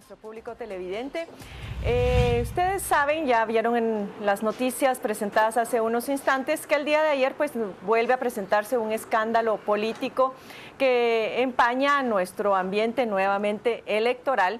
nuestro público televidente. Ustedes saben, ya vieron en las noticias presentadas hace unos instantes que el día de ayer pues vuelve a presentarse un escándalo político que empaña nuestro ambiente nuevamente electoral.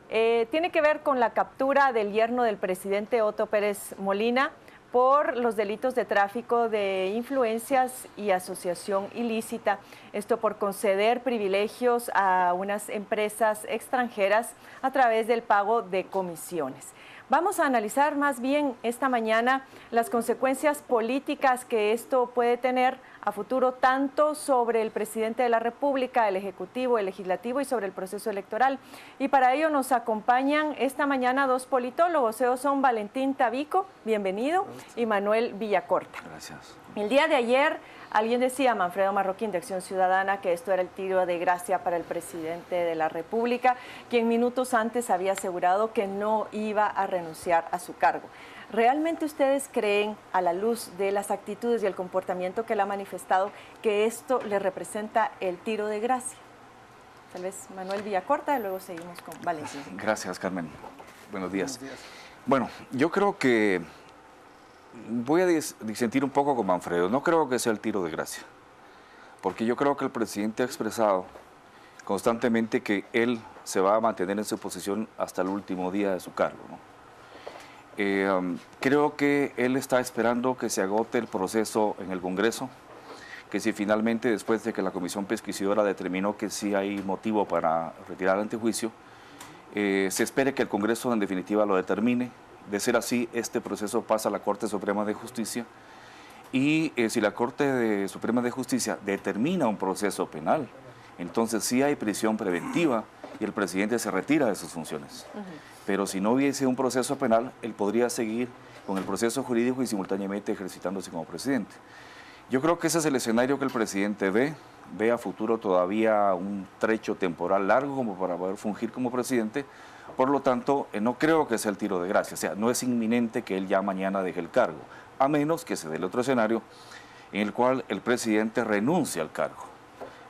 Tiene que ver con la captura del yerno del presidente Otto Pérez Molina por los delitos de tráfico de influencias y asociación ilícita, esto por conceder privilegios a unas empresas extranjeras a través del pago de comisiones. Vamos a analizar más bien esta mañana las consecuencias políticas que esto puede tener a futuro, tanto sobre el presidente de la República, el Ejecutivo, el Legislativo y sobre el proceso electoral. Y para ello nos acompañan esta mañana dos politólogos. Ellos son Valentín Tabico, bienvenido, y Manuel Villacorta. Gracias. El día de ayer alguien decía, Manfredo Marroquín de Acción Ciudadana, que esto era el tiro de gracia para el presidente de la República, quien minutos antes había asegurado que no iba a renunciar a su cargo. ¿Realmente ustedes creen, a la luz de las actitudes y el comportamiento que él ha manifestado, que esto le representa el tiro de gracia? Tal vez Manuel Villacorta y luego seguimos con Valentín. Gracias, Carmen. Buenos días. Bueno, yo creo que voy a disentir un poco con Manfredo. No creo que sea el tiro de gracia, porque yo creo que el presidente ha expresado constantemente que él se va a mantener en su posición hasta el último día de su cargo, ¿no? Creo que él está esperando que se agote el proceso en el Congreso, que si finalmente, después de que la Comisión Pesquisidora determinó que sí hay motivo para retirar el antejuicio, se espere que el Congreso en definitiva lo determine. De ser así, este proceso pasa a la Corte Suprema de Justicia y si la Corte Suprema de Justicia determina un proceso penal, entonces sí hay prisión preventiva y el presidente se retira de sus funciones. Pero si no hubiese un proceso penal, él podría seguir con el proceso jurídico y simultáneamente ejercitándose como presidente. Yo creo que ese es el escenario que el presidente ve a futuro todavía un trecho temporal largo como para poder fungir como presidente. Por lo tanto, no creo que sea el tiro de gracia, o sea, no es inminente que él ya mañana deje el cargo, a menos que se dé el otro escenario en el cual el presidente renuncie al cargo,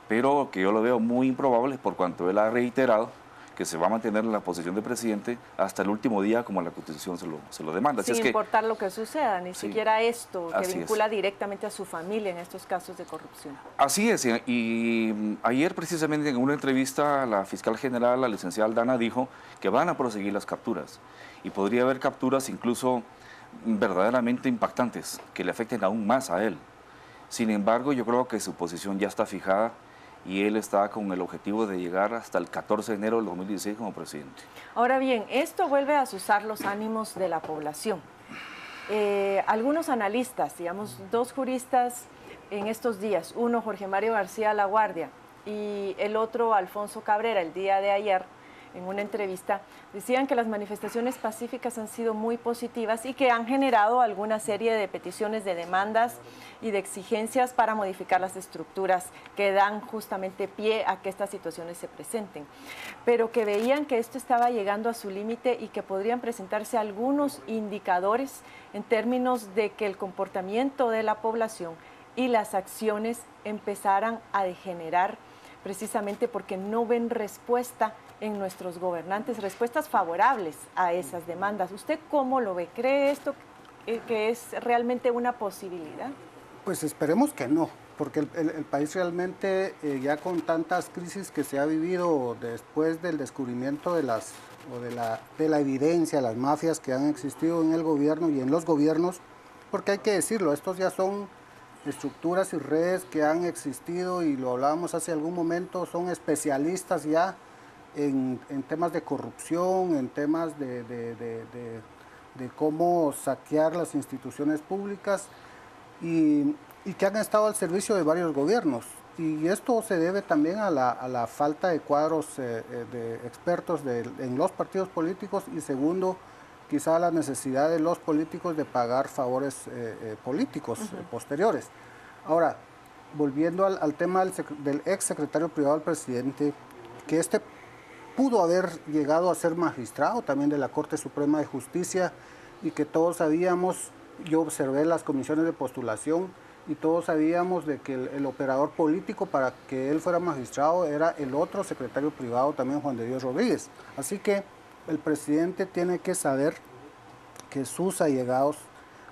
pero que yo lo veo muy improbable por cuanto él ha reiterado que se va a mantener en la posición de presidente hasta el último día como la Constitución se lo demanda. Sin importar lo que suceda, ni siquiera esto que vincula directamente a su familia en estos casos de corrupción. Así es, y ayer precisamente en una entrevista la fiscal general, la licenciada Aldana, dijo que van a proseguir las capturas y podría haber capturas incluso verdaderamente impactantes que le afecten aún más a él. Sin embargo, yo creo que su posición ya está fijada y él está con el objetivo de llegar hasta el 14 de enero del 2016 como presidente. Ahora bien, esto vuelve a azuzar los ánimos de la población. Algunos analistas, digamos, dos juristas en estos días, uno Jorge Mario García Laguardia y el otro Alfonso Cabrera, el día de ayer, en una entrevista, decían que las manifestaciones pacíficas han sido muy positivas y que han generado alguna serie de peticiones, de demandas y de exigencias para modificar las estructuras que dan justamente pie a que estas situaciones se presenten, pero que veían que esto estaba llegando a su límite y que podrían presentarse algunos indicadores en términos de que el comportamiento de la población y las acciones empezaran a degenerar precisamente porque no ven respuesta en nuestros gobernantes, respuestas favorables a esas demandas. ¿Usted cómo lo ve? ¿Cree esto que es realmente una posibilidad? Pues esperemos que no, porque el país realmente ya con tantas crisis que se ha vivido después del descubrimiento de la evidencia, las mafias que han existido en el gobierno y en los gobiernos, porque hay que decirlo, estos ya son estructuras y redes que han existido y lo hablábamos hace algún momento, son especialistas ya en temas de corrupción, en temas de cómo saquear las instituciones públicas y que han estado al servicio de varios gobiernos. Y esto se debe también a la falta de cuadros de expertos en los partidos políticos y segundo, quizá a la necesidad de los políticos de pagar favores políticos posteriores. Ahora, volviendo al tema del ex secretario privado del presidente, que pudo haber llegado a ser magistrado también de la Corte Suprema de Justicia y que todos sabíamos, yo observé las comisiones de postulación y todos sabíamos de que el operador político para que él fuera magistrado era el otro secretario privado también, Juan de Dios Rodríguez. Así que el presidente tiene que saber que sus allegados,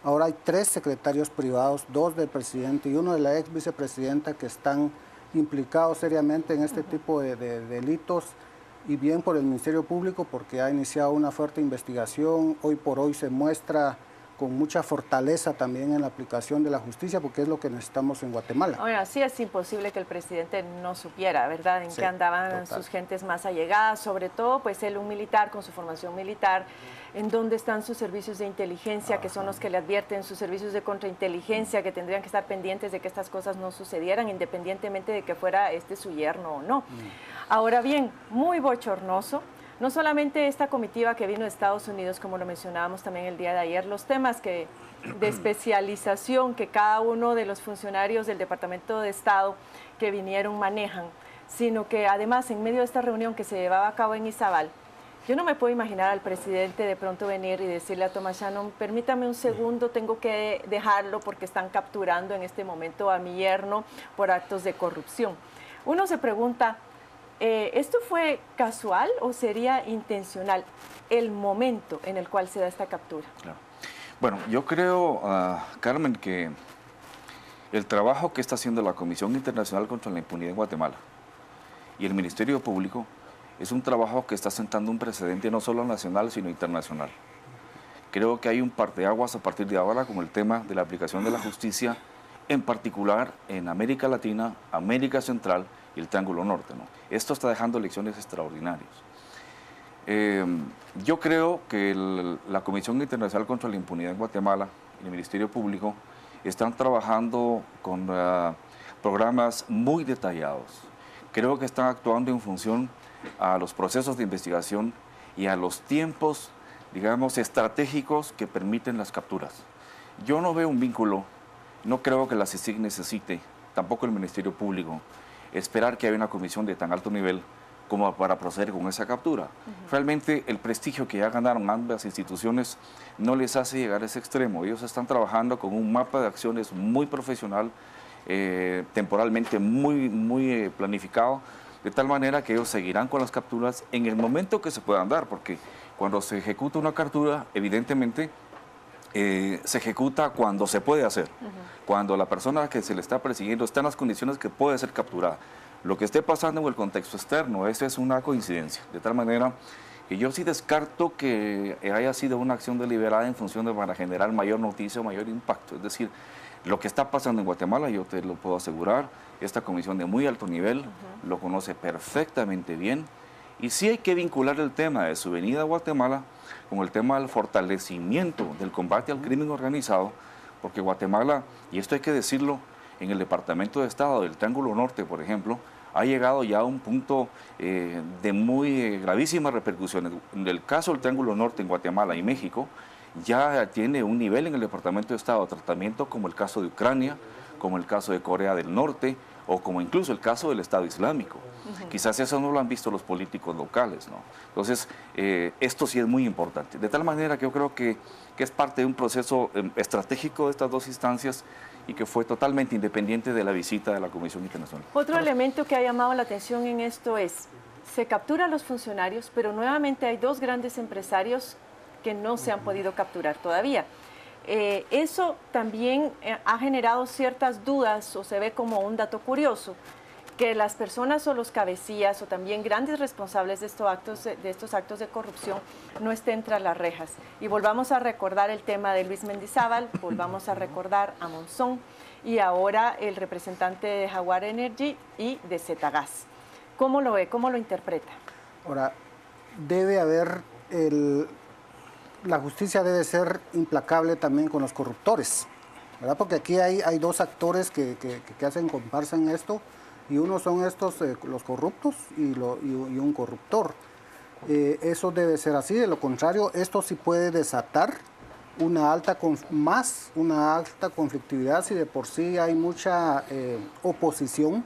ahora hay 3 secretarios privados, 2 del presidente y 1 de la ex vicepresidenta que están implicados seriamente en este tipo de delitos, y bien por el Ministerio Público porque ha iniciado una fuerte investigación. Hoy por hoy se muestra con mucha fortaleza también en la aplicación de la justicia, porque es lo que necesitamos en Guatemala. Ahora, sí es imposible que el presidente no supiera, ¿verdad?, en qué andaban sus gentes más allegadas, sobre todo, pues él, un militar con su formación militar, en dónde están sus servicios de inteligencia, que son los que le advierten, sus servicios de contrainteligencia, que tendrían que estar pendientes de que estas cosas no sucedieran, independientemente de que fuera su yerno o no. Ahora bien, muy bochornoso. No solamente esta comitiva que vino de Estados Unidos, como lo mencionábamos también el día de ayer, los temas de especialización que cada uno de los funcionarios del Departamento de Estado que vinieron manejan, sino que además en medio de esta reunión que se llevaba a cabo en Izabal, yo no me puedo imaginar al presidente de pronto venir y decirle a Thomas Shannon, permítame un segundo, tengo que dejarlo porque están capturando en este momento a mi yerno por actos de corrupción. Uno se pregunta, ¿esto fue casual o sería intencional el momento en el cual se da esta captura? Claro. Bueno, yo creo, Carmen, que el trabajo que está haciendo la Comisión Internacional contra la Impunidad en Guatemala y el Ministerio Público es un trabajo que está sentando un precedente no solo nacional, sino internacional. Creo que hay un parteaguas a partir de ahora con el tema de la aplicación de la justicia, en particular en América Latina, América Central y el Triángulo Norte, ¿no? Esto está dejando lecciones extraordinarias. Yo creo que la Comisión Internacional contra la Impunidad en Guatemala y el Ministerio Público están trabajando con programas muy detallados. Creo que están actuando en función a los procesos de investigación y a los tiempos, digamos, estratégicos que permiten las capturas. Yo no veo un vínculo, no creo que la CICIG necesite, tampoco el Ministerio Público, esperar que haya una comisión de tan alto nivel como para proceder con esa captura. Realmente el prestigio que ya ganaron ambas instituciones no les hace llegar a ese extremo. Ellos están trabajando con un mapa de acciones muy profesional, temporalmente muy planificado, de tal manera que ellos seguirán con las capturas en el momento que se puedan dar, porque cuando se ejecuta una captura, evidentemente se ejecuta cuando se puede hacer, cuando la persona que se le está persiguiendo está en las condiciones que puede ser capturada. Lo que esté pasando en el contexto externo, eso es una coincidencia, de tal manera que yo sí descarto que haya sido una acción deliberada en función de para generar mayor noticia o mayor impacto. Es decir, lo que está pasando en Guatemala, yo te lo puedo asegurar, esta comisión de muy alto nivel lo conoce perfectamente bien, y sí hay que vincular el tema de su venida a Guatemala con el tema del fortalecimiento del combate al crimen organizado, porque Guatemala, y esto hay que decirlo, en el Departamento de Estado del Triángulo Norte, por ejemplo, ha llegado ya a un punto de muy gravísimas repercusiones. En el caso del Triángulo Norte en Guatemala y México, ya tiene un nivel en el Departamento de Estado de tratamiento como el caso de Ucrania, como el caso de Corea del Norte, o como incluso el caso del Estado Islámico. Quizás eso no lo han visto los políticos locales, ¿no? Entonces, esto sí es muy importante. De tal manera que yo creo que es parte de un proceso estratégico de estas dos instancias y que fue totalmente independiente de la visita de la Comisión Internacional. Otro elemento que ha llamado la atención en esto es, se capturan los funcionarios, pero nuevamente hay 2 grandes empresarios que no se han podido capturar todavía. Eso también ha generado ciertas dudas, o se ve como un dato curioso, que las personas o los cabecillas o también grandes responsables de estos actos de corrupción no estén tras las rejas. Y volvamos a recordar el tema de Luis Mendizábal, volvamos a recordar a Monzón y ahora el representante de Jaguar Energy y de Zetagas. ¿Cómo lo ve? ¿Cómo lo interpreta? Ahora, debe haber la justicia debe ser implacable también con los corruptores, ¿verdad? Porque aquí hay 2 actores que hacen comparsa en esto, y uno son estos, los corruptos y un corruptor. Eso debe ser así, de lo contrario, esto sí puede desatar una alta conflictividad si de por sí hay mucha oposición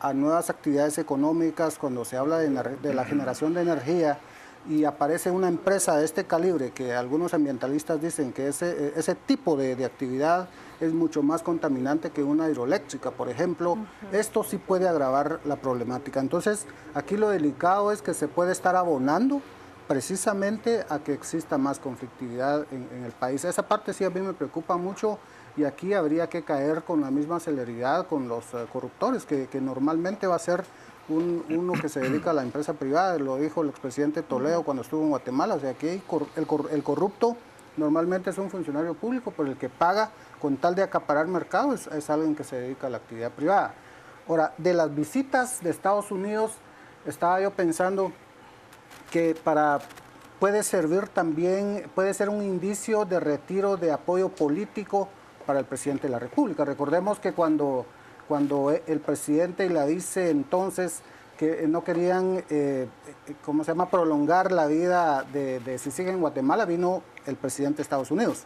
a nuevas actividades económicas, cuando se habla de la generación de energía, y aparece una empresa de este calibre, que algunos ambientalistas dicen que ese tipo de actividad es mucho más contaminante que una hidroeléctrica, por ejemplo, esto sí puede agravar la problemática. Entonces, aquí lo delicado es que se puede estar abonando precisamente a que exista más conflictividad en el país. Esa parte sí a mí me preocupa mucho, y aquí habría que caer con la misma celeridad con los corruptores, que normalmente va a ser uno que se dedica a la empresa privada, lo dijo el expresidente Toledo cuando estuvo en Guatemala. O sea, aquí el corrupto normalmente es un funcionario público, pero el que paga con tal de acaparar mercado es alguien que se dedica a la actividad privada. Ahora, de las visitas de Estados Unidos, estaba yo pensando que puede servir también, puede ser un indicio de retiro de apoyo político para el presidente de la República. Recordemos que cuando el presidente y la vice entonces que no querían, prolongar la vida de CICIG en Guatemala, vino el presidente de Estados Unidos.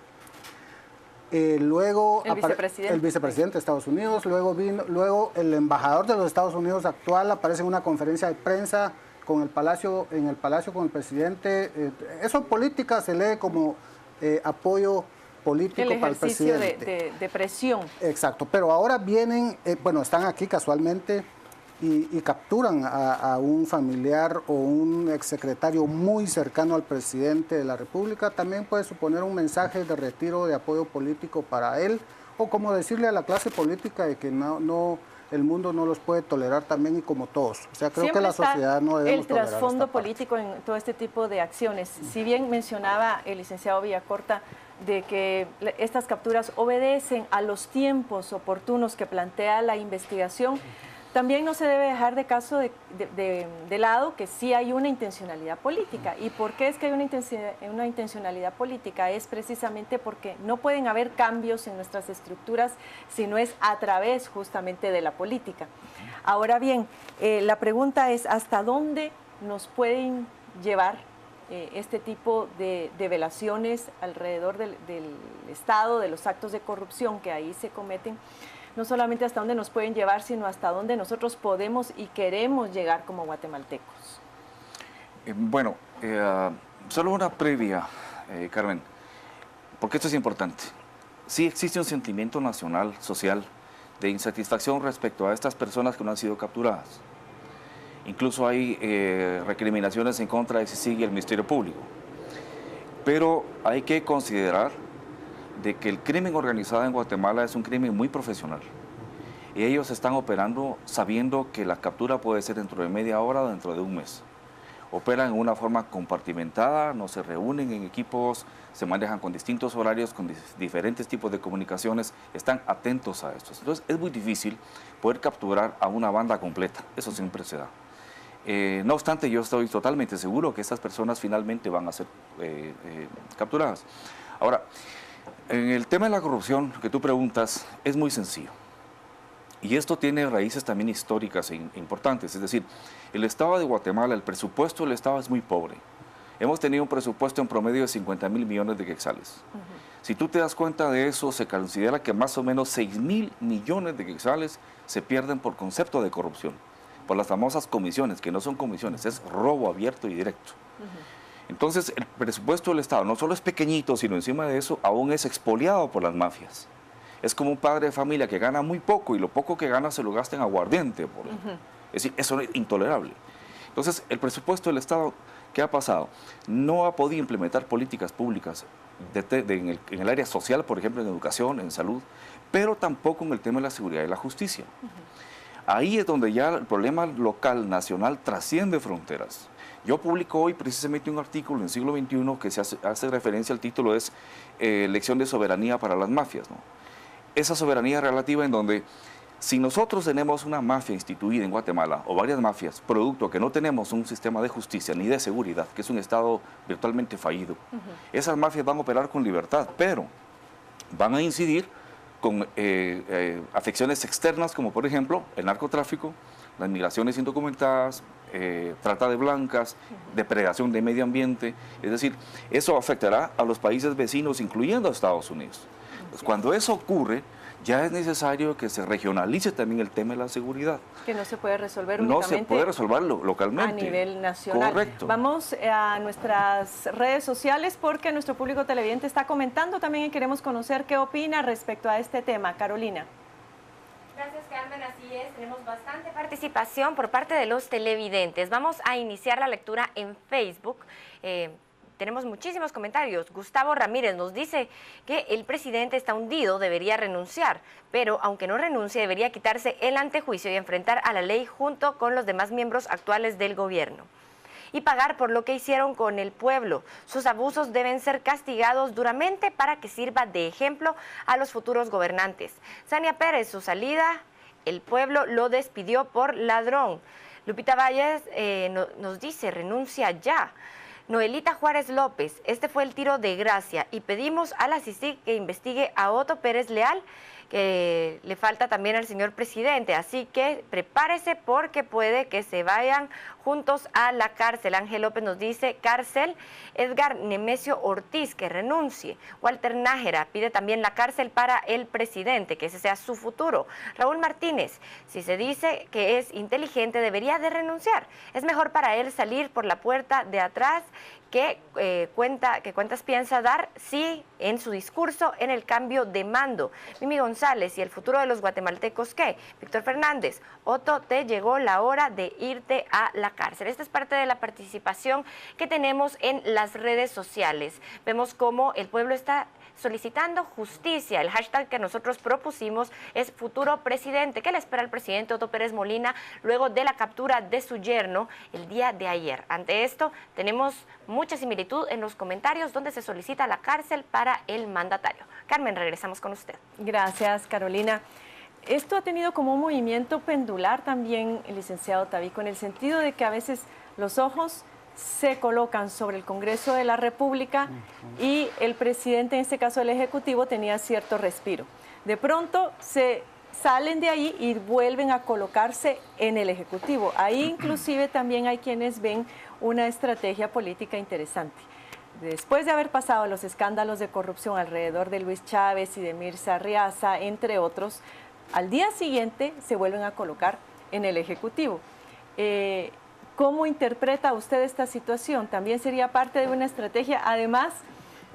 Luego el vicepresidente de Estados Unidos, luego el embajador de los Estados Unidos actual aparece en una conferencia de prensa en el palacio con el presidente. Eso política se lee como apoyo político para el presidente. El ejercicio de presión. Exacto, pero ahora vienen, están aquí casualmente y capturan a un familiar o un exsecretario muy cercano al presidente de la República. También puede suponer un mensaje de retiro de apoyo político para él, o como decirle a la clase política de que el mundo no los puede tolerar también, y como todos. O sea, creo Siempre que la sociedad no debemos tolerar el trasfondo político en todo este tipo de acciones. Si bien mencionaba el licenciado Villacorta de que estas capturas obedecen a los tiempos oportunos que plantea la investigación, también no se debe dejar de lado que sí hay una intencionalidad política. ¿Y por qué es que hay una intencionalidad política? Es precisamente porque no pueden haber cambios en nuestras estructuras si no es a través justamente de la política. Ahora bien, la pregunta es ¿hasta dónde nos pueden llevar este tipo de velaciones alrededor del Estado, de los actos de corrupción que ahí se cometen? No solamente hasta dónde nos pueden llevar, sino hasta dónde nosotros podemos y queremos llegar como guatemaltecos. Solo una previa, Carmen, porque esto es importante. Sí existe un sentimiento nacional, social, de insatisfacción respecto a estas personas que no han sido capturadas. Incluso hay recriminaciones en contra de CICIG y el Ministerio Público. Pero hay que considerar de que el crimen organizado en Guatemala es un crimen muy profesional. Y ellos están operando sabiendo que la captura puede ser dentro de media hora o dentro de un mes. Operan en una forma compartimentada, no se reúnen en equipos, se manejan con distintos horarios, con diferentes tipos de comunicaciones, están atentos a esto. Entonces es muy difícil poder capturar a una banda completa, eso siempre se da. No obstante, yo estoy totalmente seguro que estas personas finalmente van a ser capturadas. Ahora, en el tema de la corrupción que tú preguntas, es muy sencillo. Y esto tiene raíces también históricas e importantes. Es decir, el Estado de Guatemala, el presupuesto del Estado es muy pobre. Hemos tenido un presupuesto en promedio de 50.000 millones de quetzales. Si tú te das cuenta de eso, se considera que más o menos 6.000 millones de quetzales se pierden por concepto de corrupción, por las famosas comisiones, que no son comisiones, es robo abierto y directo. Entonces, el presupuesto del Estado no solo es pequeñito, sino encima de eso aún es expoliado por las mafias. Es como un padre de familia que gana muy poco y lo poco que gana se lo gasta en aguardiente. Es decir, eso es intolerable. Entonces, el presupuesto del Estado, ¿qué ha pasado? No ha podido implementar políticas públicas en el área social, por ejemplo, en educación, en salud, pero tampoco en el tema de la seguridad y la justicia. Ahí es donde ya el problema local, nacional, trasciende fronteras. Yo publico hoy precisamente un artículo en Siglo XXI que se hace referencia al título, es Lección de soberanía para las mafias, ¿no? Esa soberanía relativa en donde si nosotros tenemos una mafia instituida en Guatemala, o varias mafias, producto que no tenemos un sistema de justicia ni de seguridad, que es un Estado virtualmente fallido, esas mafias van a operar con libertad, pero van a incidir con afecciones externas, como por ejemplo el narcotráfico, las migraciones indocumentadas, trata de blancas, depredación de medio ambiente. Es decir, eso afectará a los países vecinos, incluyendo a Estados Unidos. Pues cuando eso ocurre, ya es necesario que se regionalice también el tema de la seguridad. Que no se puede resolver No únicamente se puede resolverlo localmente. a nivel nacional. Correcto. Vamos a nuestras redes sociales porque nuestro público televidente está comentando también y queremos conocer qué opina respecto a este tema. Carolina. Gracias, Carmen. Así es, tenemos bastante participación por parte de los televidentes. Vamos a iniciar la lectura en Facebook. Tenemos muchísimos comentarios. Gustavo Ramírez nos dice que el presidente está hundido, debería renunciar, pero aunque no renuncie, debería quitarse el antejuicio y enfrentar a la ley junto con los demás miembros actuales del gobierno y pagar por lo que hicieron con el pueblo. Sus abusos deben ser castigados duramente para que sirva de ejemplo a los futuros gobernantes. Sania Pérez, su salida, el pueblo lo despidió por ladrón. Lupita Valles nos dice, renuncia ya. Noelita Juárez López, este fue el tiro de gracia y pedimos a la CICIG que investigue a Otto Pérez Leal, que le falta también al señor presidente, así que prepárese porque puede que se vayan juntos a la cárcel. Ángel López nos dice cárcel. Edgar Nemesio Ortiz, que renuncie. Walter Nájera pide también la cárcel para el presidente, que ese sea su futuro. Raúl Martínez, si se dice que es inteligente, debería de renunciar. Es mejor para él salir por la puerta de atrás que cuentas piensa dar, sí, en su discurso, en el cambio de mando. Mimi González, ¿y el futuro de los guatemaltecos qué? Víctor Fernández, Otto, te llegó la hora de irte a la cárcel. Esta es parte de la participación que tenemos en las redes sociales. Vemos cómo el pueblo está solicitando justicia. El hashtag que nosotros propusimos es futuro presidente. ¿Qué le espera al presidente Otto Pérez Molina luego de la captura de su yerno el día de ayer? Ante esto, tenemos mucha similitud en los comentarios donde se solicita la cárcel para el mandatario. Carmen, regresamos con usted. Gracias, Carolina. Esto ha tenido como un movimiento pendular también, el licenciado Tabico, en el sentido de que a veces los ojos se colocan sobre el Congreso de la República y el presidente, en este caso el Ejecutivo, tenía cierto respiro. De pronto se salen de ahí y vuelven a colocarse en el Ejecutivo. Ahí inclusive también hay quienes ven una estrategia política interesante. Después de haber pasado los escándalos de corrupción alrededor de Luis Chávez y de Mirza Arriaza, entre otros, al día siguiente se vuelven a colocar en el Ejecutivo. ¿Cómo interpreta usted esta situación? ¿También sería parte de una estrategia? Además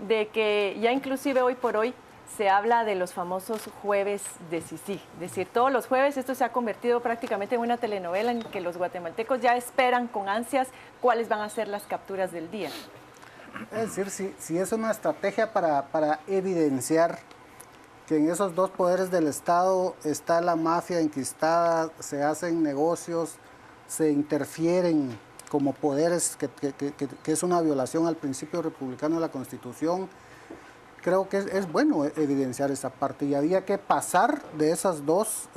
de que ya inclusive hoy por hoy se habla de los famosos jueves de CICIG. Es decir, todos los jueves esto se ha convertido prácticamente en una telenovela en que los guatemaltecos ya esperan con ansias cuáles van a ser las capturas del día. Es decir, si es una estrategia para evidenciar que en esos dos poderes del Estado está la mafia enquistada, se hacen negocios, se interfieren como poderes, que es una violación al principio republicano de la Constitución. Creo que es bueno evidenciar esa parte y había que pasar de esos dos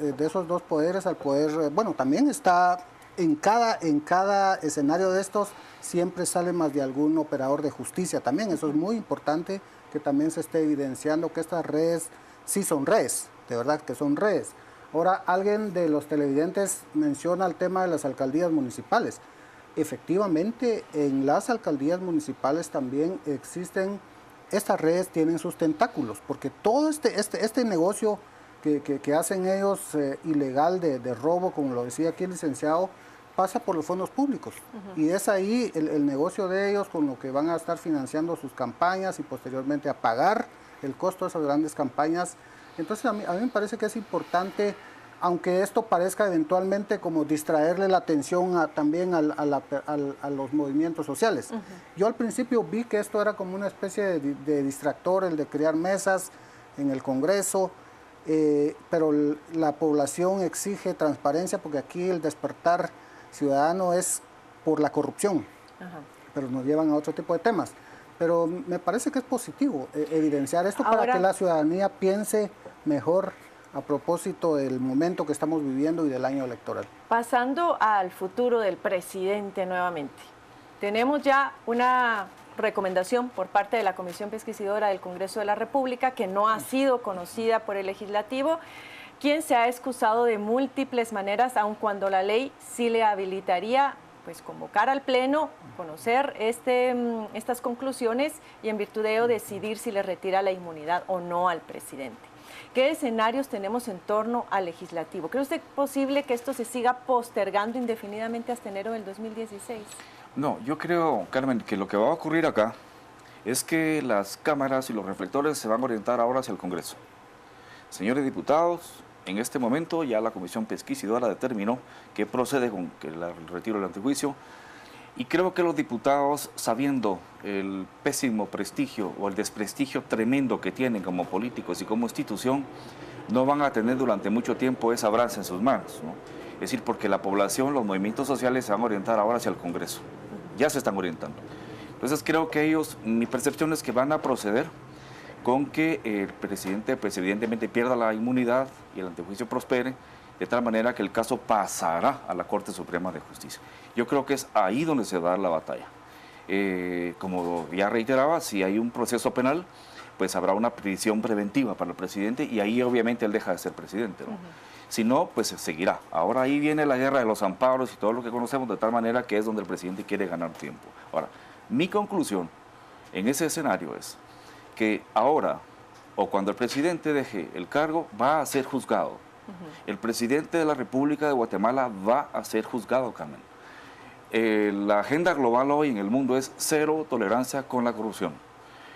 poderes al poder, bueno, también está en cada escenario de estos siempre sale más de algún operador de justicia también. Eso es muy importante que también se esté evidenciando que estas redes sí son redes, de verdad que son redes. Ahora, alguien de los televidentes menciona el tema de las alcaldías municipales. Efectivamente, en las alcaldías municipales también existen, estas redes tienen sus tentáculos, porque todo este negocio que hacen ellos ilegal de robo, como lo decía aquí el licenciado, pasa por los fondos públicos. Y es ahí el negocio de ellos con lo que van a estar financiando sus campañas y posteriormente a pagar el costo de esas grandes campañas. Entonces a mí me parece que es importante, aunque esto parezca eventualmente como distraerle la atención también a los movimientos sociales. Yo al principio vi que esto era como una especie de distractor, el de crear mesas en el Congreso, pero la población exige transparencia porque aquí el despertar ciudadano es por la corrupción, pero nos llevan a otro tipo de temas. Pero me parece que es positivo evidenciar esto para que la ciudadanía piense mejor a propósito del momento que estamos viviendo y del año electoral. Pasando al futuro del presidente nuevamente, tenemos ya una recomendación por parte de la Comisión Pesquisidora del Congreso de la República que no ha sido conocida por el Legislativo, quien se ha excusado de múltiples maneras, aun cuando la ley sí le habilitaría pues convocar al Pleno, conocer estas conclusiones y en virtud de ello decidir si le retira la inmunidad o no al presidente. ¿Qué escenarios tenemos en torno al legislativo? ¿Cree usted posible que esto se siga postergando indefinidamente hasta enero del 2016? No, yo creo, Carmen, que lo que va a ocurrir acá es que las cámaras y los reflectores se van a orientar ahora hacia el Congreso. Señores diputados, en este momento ya la Comisión Pesquisidora determinó que procede con el retiro del antejuicio, y creo que los diputados, sabiendo el pésimo prestigio o el desprestigio tremendo que tienen como políticos y como institución, no van a tener durante mucho tiempo esa brasa en sus manos, ¿no? Es decir, porque la población, los movimientos sociales se van a orientar ahora hacia el Congreso. Ya se están orientando. Entonces creo que ellos, mi percepción es que van a proceder con que el presidente pues evidentemente pierda la inmunidad y el antejuicio prospere, de tal manera que el caso pasará a la Corte Suprema de Justicia. Yo creo que es ahí donde se va a dar la batalla. Como ya reiteraba, si hay un proceso penal, pues habrá una prisión preventiva para el presidente y ahí obviamente él deja de ser presidente, ¿no? Si no, pues seguirá. Ahora ahí viene la guerra de los amparos y todo lo que conocemos, de tal manera que es donde el presidente quiere ganar tiempo. Ahora, mi conclusión en ese escenario es que ahora, o cuando el presidente deje el cargo, va a ser juzgado. El presidente de la República de Guatemala va a ser juzgado, Carmen. La agenda global hoy en el mundo es cero tolerancia con la corrupción.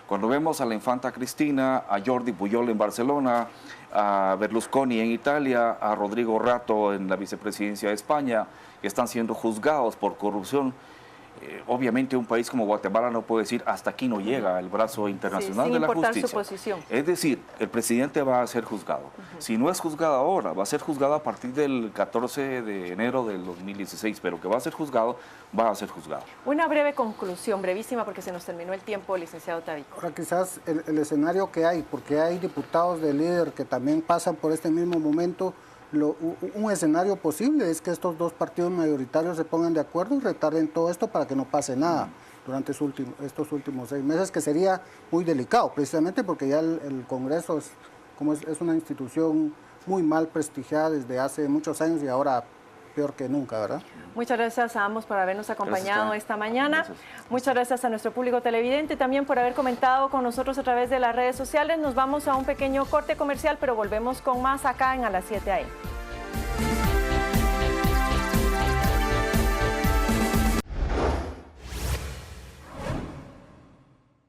Cuando vemos a la infanta Cristina, a Jordi Pujol en Barcelona, a Berlusconi en Italia, a Rodrigo Rato en la vicepresidencia de España, que están siendo juzgados por corrupción, obviamente un país como Guatemala no puede decir hasta aquí no llega el brazo internacional de la justicia. Su posición. Es decir, el presidente va a ser juzgado. Si no es juzgado ahora, va a ser juzgado a partir del 14 de enero del 2016, pero que va a ser juzgado, va a ser juzgado. Una breve conclusión, brevísima, porque se nos terminó el tiempo, licenciado Tavi. Ahora quizás el escenario que hay, porque hay diputados del líder que también pasan por este mismo momento, un escenario posible es que estos dos partidos mayoritarios se pongan de acuerdo y retarden todo esto para que no pase nada durante estos últimos 6 meses, que sería muy delicado, precisamente porque ya el Congreso es una institución muy mal prestigiada desde hace muchos años y ahora peor que nunca, ¿verdad? Muchas gracias a ambos por habernos acompañado esta mañana. Gracias. Muchas gracias a nuestro público televidente también por haber comentado con nosotros a través de las redes sociales. Nos vamos a un pequeño corte comercial, pero volvemos con más acá en A las 7 AM.